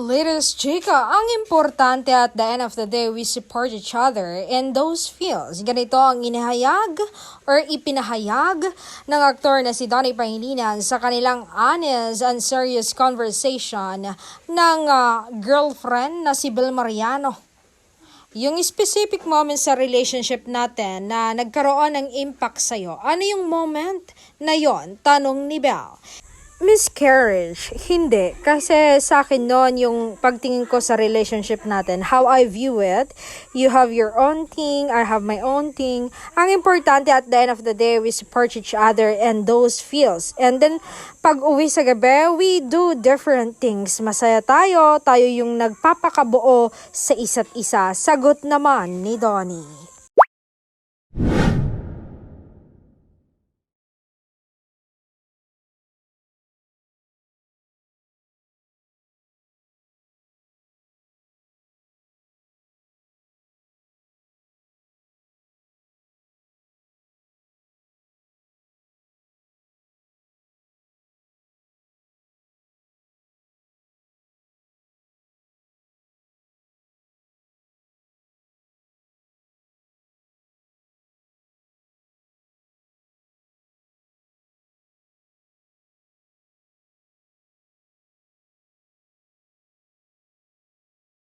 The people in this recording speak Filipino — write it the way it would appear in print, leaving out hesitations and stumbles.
Latest chika, ang importante at the end of the day, we support each other and those feels. Ganito ang inihayag or ipinahayag ng aktor na si Donnie Pangilinan sa kanilang honest and serious conversation ng girlfriend na si Bel Mariano. Yung specific moment sa relationship natin na nagkaroon ng impact sa'yo, ano yung moment na yon? Tanong ni Bel. Miscarriage, hindi. Kasi sa akin noon, yung pagtingin ko sa relationship natin, how I view it, you have your own thing, I have my own thing. Ang importante at the end of the day, we support each other and those feels. And then, pag uwi sa gabi, we do different things. Masaya tayo yung nagpapakabuo sa isa't isa. Sagot naman ni Donnie.